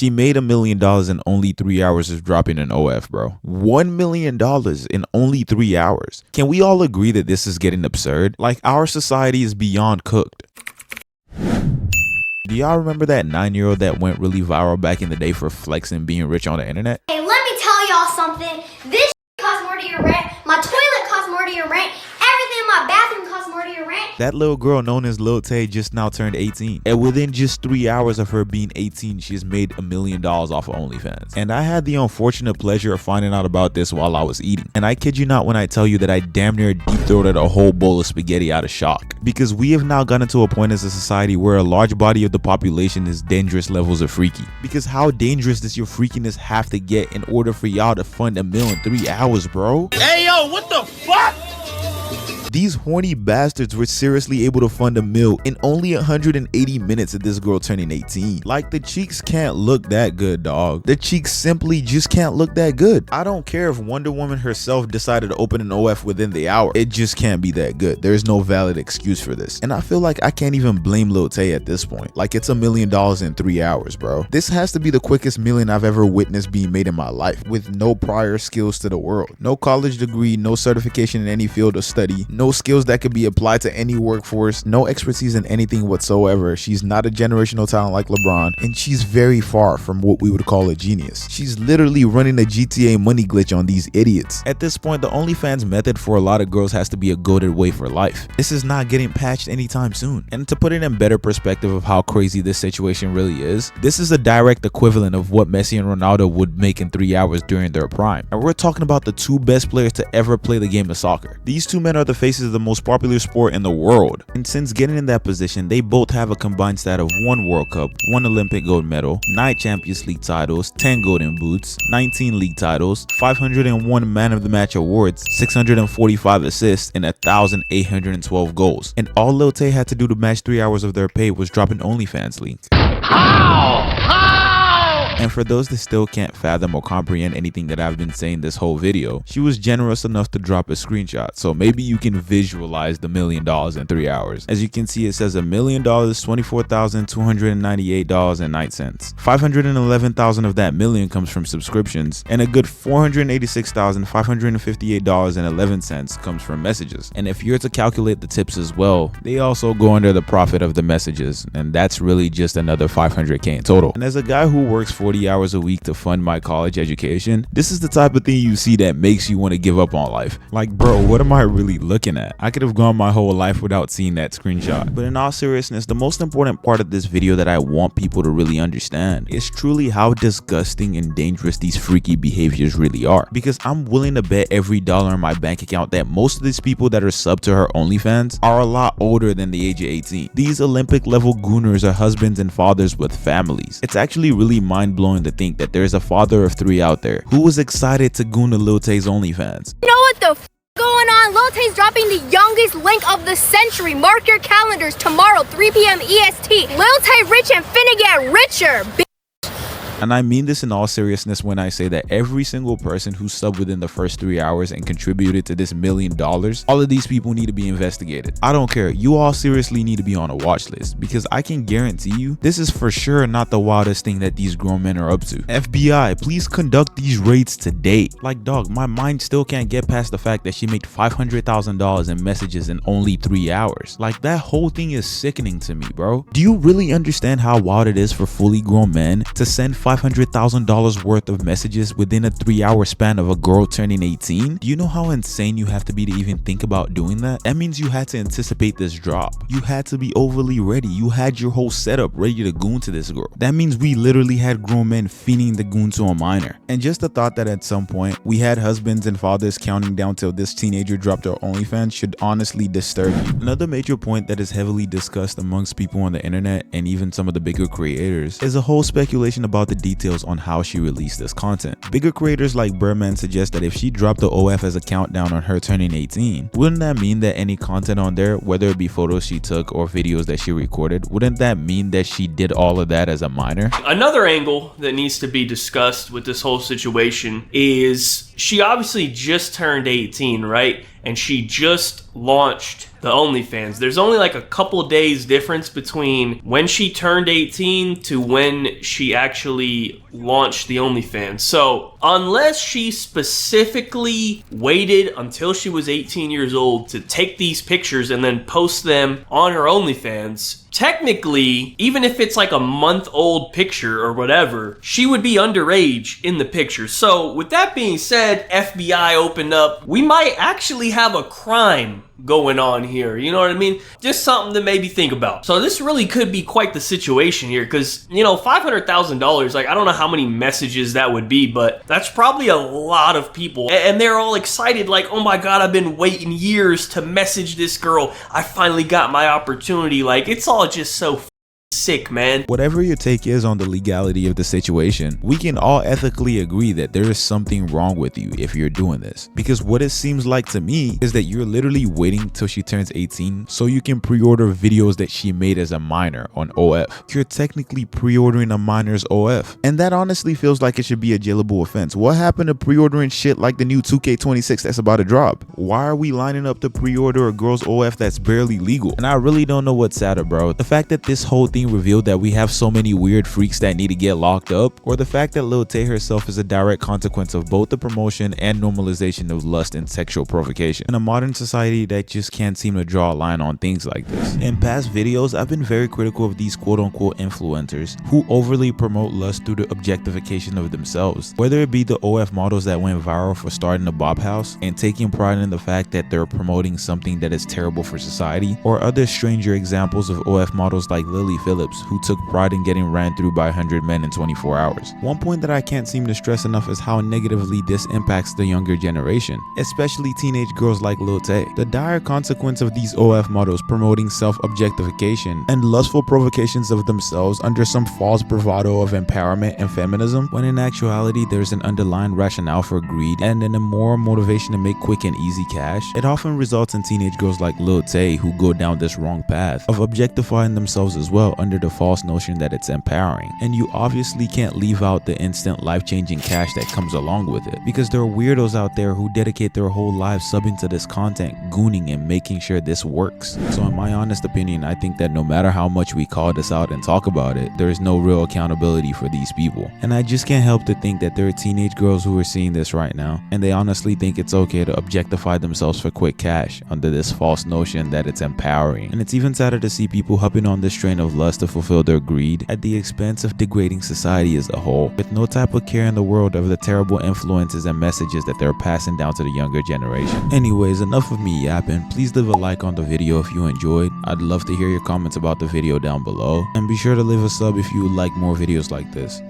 She made $1 million in only 3 hours of dropping an OF, bro. $1 million in only 3 hours. Can we all agree that this is getting absurd? Like, our society is beyond cooked. Do y'all remember that 9-year-old that went really viral back in the day for flexing being rich on the internet? Hey, let me tell y'all something. This costs more to your rent. My toilet costs more to your rent. Everything in my bathroom costs more to your rent. That little girl known as Lil Tay just now turned 18. And within just 3 hours of her being 18, she's made $1 million off of OnlyFans. And I had the unfortunate pleasure of finding out about this while I was eating. And I kid you not when I tell you that I damn near deep-throated a whole bowl of spaghetti out of shock. Because we have now gotten to a point as a society where a large body of the population is dangerous levels of freaky. Because how dangerous does your freakiness have to get in order for y'all to fund $1 million in 3 hours, bro? Hey yo, what the fuck? These horny bastards were seriously able to fund $1 million in only 180 minutes of this girl turning 18. Like, the cheeks can't look that good, dog. The cheeks simply just can't look that good. I don't care if Wonder Woman herself decided to open an OF within the hour. It just can't be that good. There's no valid excuse for this. And I feel like I can't even blame Lil Tay at this point. Like, it's $1 million in 3 hours, bro. This has to be the quickest million I've ever witnessed being made in my life, with no prior skills to the world. No college degree, no certification in any field of study, no skills that could be applied to any workforce, no expertise in anything whatsoever. She's not a generational talent like LeBron, and she's very far from what we would call a genius. She's literally running a GTA money glitch on these idiots. At this point, the OnlyFans method for a lot of girls has to be a goated way for life. This is not getting patched anytime soon. And to put it in better perspective of how crazy this situation really is, this is a direct equivalent of what Messi and Ronaldo would make in 3 hours during their prime. And we're talking about the two best players to ever play the game of soccer. These two men are the faces of the most popular sport in the world, and since getting in that position, they both have a combined stat of 1 World Cup, 1 Olympic gold medal, 9 Champions League titles, 10 golden boots, 19 league titles, 501 man of the match awards, 645 assists, and 1,812 goals. And all Lil Tay had to do to match 3 hours of their pay was drop an OnlyFans link. And for those that still can't fathom or comprehend anything that I've been saying this whole video, she was generous enough to drop a screenshot, so maybe you can visualize the $1 million in 3 hours. As you can see, it says $1 million, $24,298.09. 511,000 of that million comes from subscriptions, and a good $486,558.11 comes from messages. And if you're to calculate the tips as well, they also go under the profit of the messages, and that's really just another $500K in total. And as a guy who works 40 hours a week to fund my college education, this is the type of thing you see that makes you want to give up on life. Like, bro, what am I really looking at? I could have gone my whole life without seeing that screenshot. But in all seriousness, the most important part of this video that I want people to really understand is truly how disgusting and dangerous these freaky behaviors really are. Because I'm willing to bet every dollar in my bank account that most of these people that are sub to her OnlyFans are a lot older than the age of 18. These Olympic level gooners are husbands and fathers with families. It's actually really mind-blowing to think that there's a father of 3 out there who was excited to goon to Lil Tay's OnlyFans. You know what the f going on? Lil Tay's dropping the youngest link of the century. Mark your calendars, tomorrow 3 p.m. EST. Lil Tay rich and finna get richer. And I mean this in all seriousness when I say that every single person who subbed within the first 3 hours and contributed to this $1 million, all of these people need to be investigated. I don't care. You all seriously need to be on a watch list, because I can guarantee you this is for sure not the wildest thing that these grown men are up to. FBI, please conduct these raids today. Like, dog, my mind still can't get past the fact that she made $500,000 in messages in only 3 hours. Like, that whole thing is sickening to me, bro. Do you really understand how wild it is for fully grown men to send $500,000 worth of messages within a 3-hour span of a girl turning 18? Do you know how insane you have to be to even think about doing that? That means you had to anticipate this drop. You had to be overly ready. You had your whole setup ready to goon to this girl. That means we literally had grown men fiending the goon to a minor. And just the thought that at some point we had husbands and fathers counting down till this teenager dropped her OnlyFans should honestly disturb you. Another major point that is heavily discussed amongst people on the internet and even some of the bigger creators is a whole speculation about the details on how she released this content. Bigger creators like Birdman suggest that if she dropped the OF as a countdown on her turning 18, wouldn't that mean that any content on there, whether it be photos she took or videos that she recorded, wouldn't that mean that she did all of that as a minor? Another angle that needs to be discussed with this whole situation is she obviously just turned 18, right? And she just launched the OnlyFans. There's only like a couple days difference between when she turned 18 to when she actually launched the OnlyFans. So unless she specifically waited until she was 18 years old to take these pictures and then post them on her OnlyFans, technically, even if it's like a month-old picture or whatever, she would be underage in the picture. So with that being said, FBI opened up. We might actually have a crime going on here, you know what I mean? Just something to maybe think about. So this really could be quite the situation here, because, you know, $500,000, like, I don't know how many messages that would be, but that's probably a lot of people, and they're all excited, like, oh my god, I've been waiting years to message this girl, I finally got my opportunity. Like, it's all just so sick, man. Whatever your take is on the legality of the situation, we can all ethically agree that there is something wrong with you if you're doing this, because what it seems like to me is that you're literally waiting till she turns 18 so you can pre-order videos that she made as a minor on OF. You're technically pre-ordering a minor's OF, and that honestly feels like it should be a jailable offense. What happened to pre-ordering shit like the new 2K26 that's about to drop? Why are we lining up to pre-order a girl's OF that's barely legal? And I really don't know what's sadder, bro. The fact that this whole thing revealed that we have so many weird freaks that need to get locked up, or the fact that Lil Tay herself is a direct consequence of both the promotion and normalization of lust and sexual provocation in a modern society that just can't seem to draw a line on things like this. In past videos, I've been very critical of these quote-unquote influencers who overly promote lust through the objectification of themselves, whether it be the OF models that went viral for starting a Bob house and taking pride in the fact that they're promoting something that is terrible for society, or other stranger examples of OF models like Lily Phillips, who took pride in getting ran through by 100 men in 24 hours. One point that I can't seem to stress enough is how negatively this impacts the younger generation, especially teenage girls like Lil Tay. The dire consequence of these OF models promoting self-objectification and lustful provocations of themselves under some false bravado of empowerment and feminism, when in actuality there's an underlying rationale for greed and an immoral motivation to make quick and easy cash. It often results in teenage girls like Lil Tay who go down this wrong path of objectifying themselves as well under the false notion that it's empowering. And you obviously can't leave out the instant life-changing cash that comes along with it, because there are weirdos out there who dedicate their whole lives subbing to this content, gooning and making sure this works. So in my honest opinion, I think that no matter how much we call this out and talk about it, there is no real accountability for these people. And I just can't help to think that there are teenage girls who are seeing this right now, and they honestly think it's okay to objectify themselves for quick cash under this false notion that it's empowering. And it's even sadder to see people hopping on this train of lust to fulfill their greed at the expense of degrading society as a whole, with no type of care in the world of the terrible influences and messages that they're passing down to the younger generation. Anyways, enough of me yapping. Please leave a like on the video if you enjoyed. I'd love to hear your comments about the video down below, and be sure to leave a sub if you would like more videos like this.